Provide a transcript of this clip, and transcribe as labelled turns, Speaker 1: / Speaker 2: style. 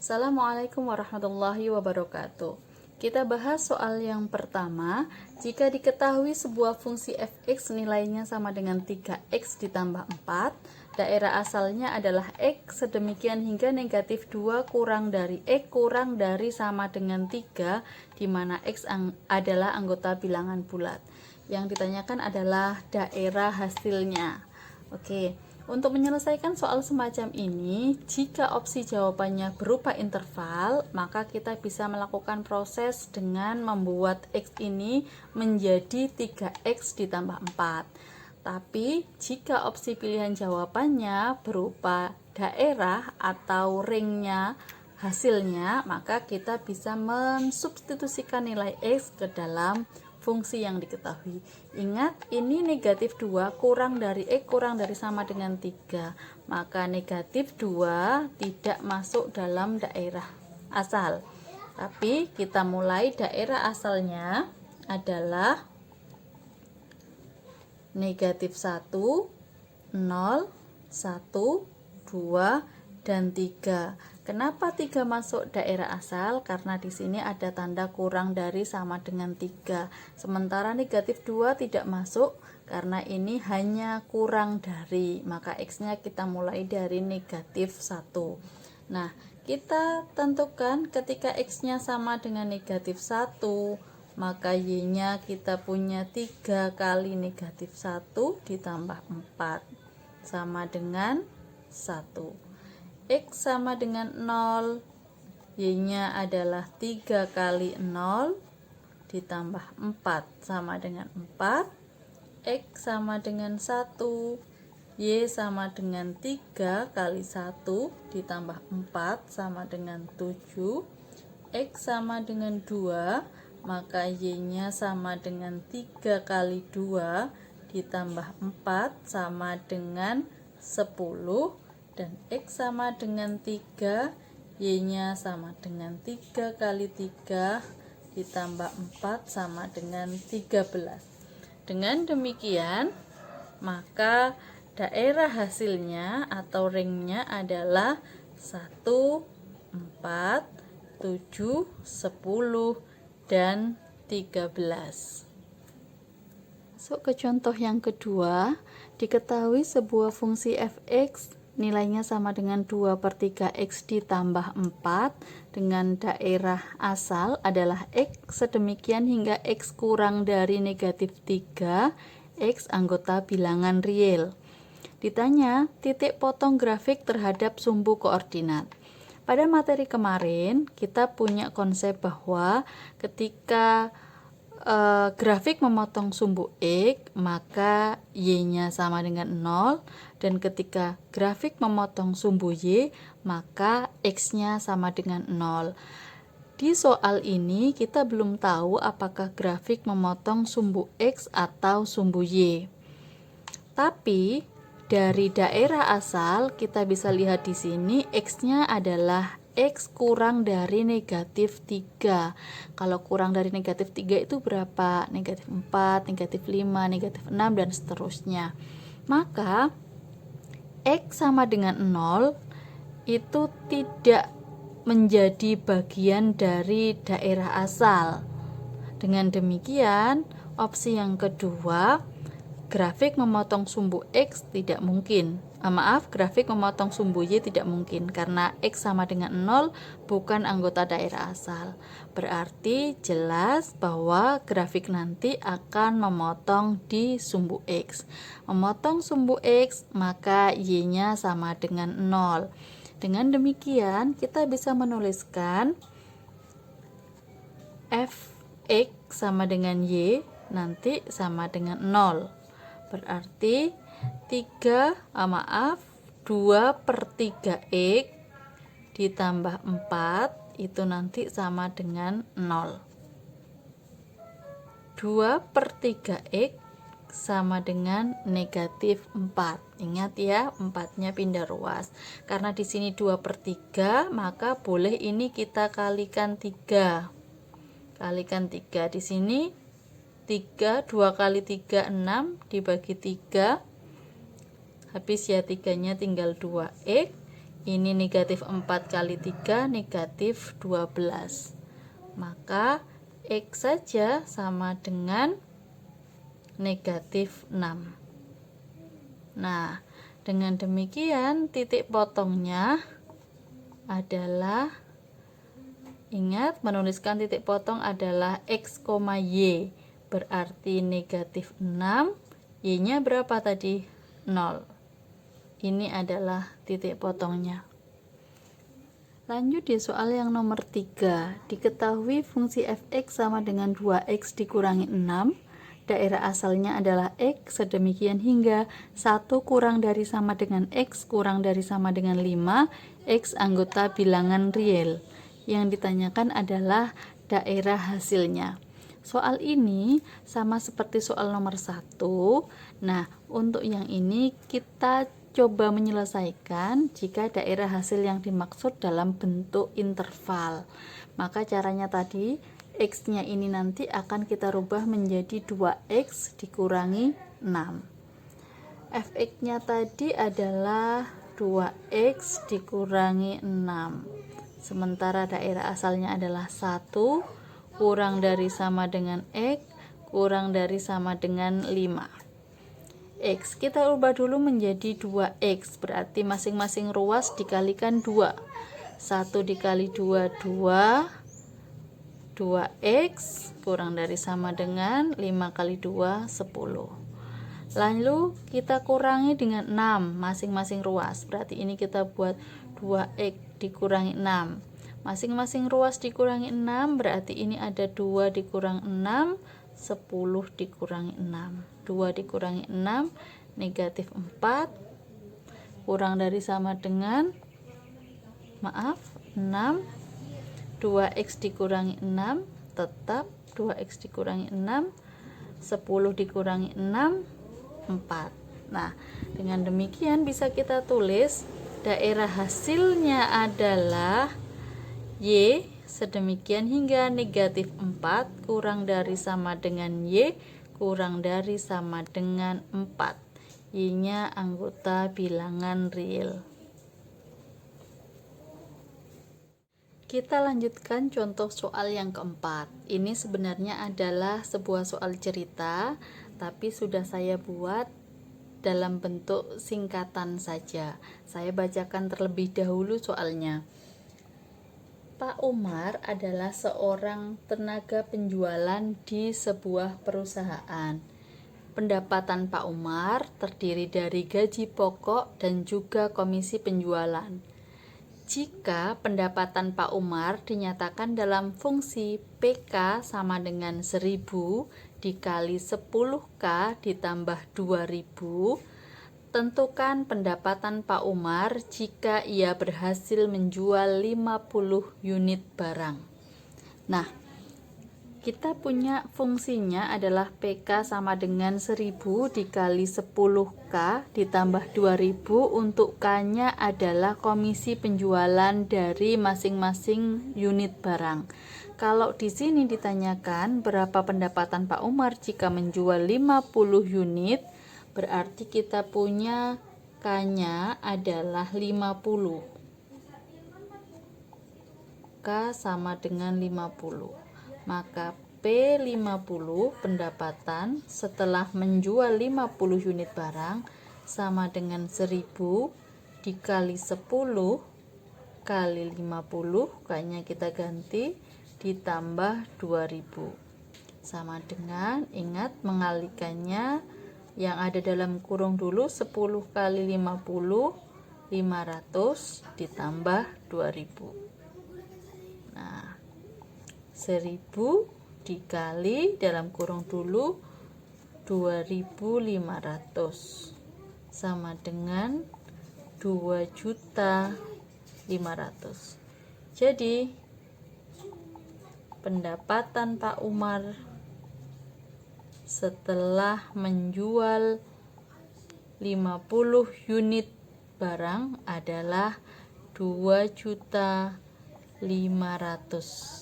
Speaker 1: Assalamualaikum warahmatullahi wabarakatuh. Kita bahas soal yang pertama. Jika diketahui sebuah fungsi fx nilainya sama dengan 3x ditambah 4, daerah asalnya adalah x sedemikian hingga negatif 2 kurang dari x kurang dari sama dengan 3, di mana x adalah anggota bilangan bulat. Yang ditanyakan adalah daerah hasilnya. Oke. Untuk menyelesaikan soal semacam ini, jika opsi jawabannya berupa interval, maka kita bisa melakukan proses dengan membuat x ini menjadi 3x ditambah 4. Tapi, jika opsi pilihan jawabannya berupa daerah atau ringnya hasilnya, maka kita bisa mensubstitusikan nilai x ke dalam fungsi yang diketahui. Ingat, ini negatif 2 kurang dari x kurang dari sama dengan 3. Maka negatif 2 tidak masuk dalam daerah asal. Tapi kita mulai daerah asalnya adalah negatif 1, 0, 1, 2, dan 3. Kenapa 3 masuk daerah asal? Karena di sini ada tanda kurang dari sama dengan 3. Sementara negatif 2 tidak masuk karena ini hanya kurang dari. Maka x-nya kita mulai dari negatif 1. Nah, kita tentukan ketika x-nya sama dengan negatif 1, maka y-nya kita punya 3 kali negatif 1 ditambah 4 sama dengan 1. X sama dengan 0, y-nya adalah 3 kali 0 ditambah 4 sama dengan 4, x sama dengan 1, y sama dengan 3 kali 1 ditambah 4 sama dengan 7, x sama dengan 2, maka y-nya sama dengan 3 kali 2 ditambah 4 sama dengan 10, dan x sama dengan 3, y-nya sama dengan 3 kali 3 ditambah 4 sama dengan 13. Dengan demikian, maka daerah hasilnya atau ringnya adalah 1, 4, 7, 10, dan 13. Masuk ke contoh yang kedua. Diketahui sebuah fungsi fx nilainya sama dengan 2/3x ditambah 4 dengan daerah asal adalah x sedemikian hingga x kurang dari negatif 3, x anggota bilangan real. Ditanya titik potong grafik terhadap sumbu koordinat. Pada materi kemarin kita punya konsep bahwa ketika grafik memotong sumbu X, maka Y-nya sama dengan 0, dan ketika grafik memotong sumbu Y, maka X-nya sama dengan 0. Di soal ini kita belum tahu apakah grafik memotong sumbu X atau sumbu Y. Tapi dari daerah asal kita bisa lihat di sini X-nya adalah x kurang dari negatif 3. Kalau kurang dari negatif 3 itu berapa? Negatif 4, negatif 5, negatif 6, dan seterusnya. Maka x sama dengan 0 itu tidak menjadi bagian dari daerah asal. Dengan demikian, opsi yang kedua, grafik memotong sumbu X tidak mungkin. Grafik memotong sumbu Y tidak mungkin karena X sama dengan 0 bukan anggota daerah asal. Berarti jelas bahwa grafik nanti akan memotong di sumbu X. Memotong sumbu X, maka Y-nya sama dengan 0. Dengan demikian, kita bisa menuliskan Fx sama dengan Y nanti sama dengan 0. Berarti 2/3x ditambah 4 itu nanti sama dengan 0. 2/3x sama dengan negatif 4. Ingat ya, 4-nya pindah ruas. Karena di sini 2/3, maka boleh ini kita kalikan 3. Kalikan 3 di sini 3, 2 kali 3, 6, dibagi 3, habis ya 3-nya tinggal 2x, Ini negatif 4 kali 3 negatif 12. Maka X saja sama dengan negatif 6. Nah, dengan demikian titik potongnya adalah, ingat menuliskan titik potong adalah X, Y, berarti negatif 6, Y-nya berapa tadi? 0. Ini adalah titik potongnya. Lanjut di soal yang nomor 3. Diketahui fungsi f(x) sama dengan 2x dikurangi 6. Daerah asalnya adalah x, sedemikian hingga 1 kurang dari sama dengan x kurang dari sama dengan 5, x anggota bilangan real. Yang ditanyakan adalah daerah hasilnya. Soal ini sama seperti soal nomor 1. Nah, untuk yang ini kita coba menyelesaikan jika daerah hasil yang dimaksud dalam bentuk interval. Maka caranya tadi, X-nya ini nanti akan kita rubah menjadi 2X dikurangi 6. Fx-nya tadi adalah 2X dikurangi 6. Sementara daerah asalnya adalah 1 kurang dari sama dengan X kurang dari sama dengan 5. X kita ubah dulu menjadi 2X, berarti masing-masing ruas dikalikan 2. 1 dikali 2, 2X kurang dari sama dengan 5 kali 2, 10. Lalu kita kurangi dengan 6 masing-masing ruas, berarti ini kita buat 2X dikurangi 6. Masing-masing ruas dikurangi 6, berarti ini ada 2 dikurangi 6, 10 dikurangi 6. 2 dikurangi 6 negatif 4 kurang dari sama dengan 6. 2x dikurangi 6 tetap 2x dikurangi 6, 10 dikurangi 6, 4. Nah, dengan demikian bisa kita tulis daerah hasilnya adalah Y, sedemikian hingga negatif 4 kurang dari sama dengan Y kurang dari sama dengan 4. Y-nya anggota bilangan real. Kita lanjutkan contoh soal yang keempat. Ini sebenarnya adalah sebuah soal cerita, tapi sudah saya buat dalam bentuk singkatan saja. Saya bacakan terlebih dahulu soalnya. Pak Umar adalah seorang tenaga penjualan di sebuah perusahaan. Pendapatan Pak Umar terdiri dari gaji pokok dan juga komisi penjualan. Jika pendapatan Pak Umar dinyatakan dalam fungsi PK sama dengan 1000 dikali 10K ditambah 2000, tentukan pendapatan Pak Umar jika ia berhasil menjual 50 unit barang. Nah, kita punya fungsinya adalah PK sama dengan 1000 dikali 10K ditambah 2000, untuk K-nya adalah komisi penjualan dari masing-masing unit barang. Kalau di sini ditanyakan berapa pendapatan Pak Umar jika menjual 50 unit, berarti kita punya K-nya adalah 50. K sama dengan 50. Maka P50 pendapatan setelah menjual 50 unit barang sama dengan 1000 dikali 10 kali 50, K-nya kita ganti, ditambah 2000. Sama dengan, ingat mengalikannya, yang ada dalam kurung dulu 10 kali 50, 500 ditambah 2000. Nah, 1000 dikali dalam kurung dulu 2500 sama dengan 2.500.000. Jadi pendapatan Pak Umar setelah menjual 50 unit barang adalah 2.500.000.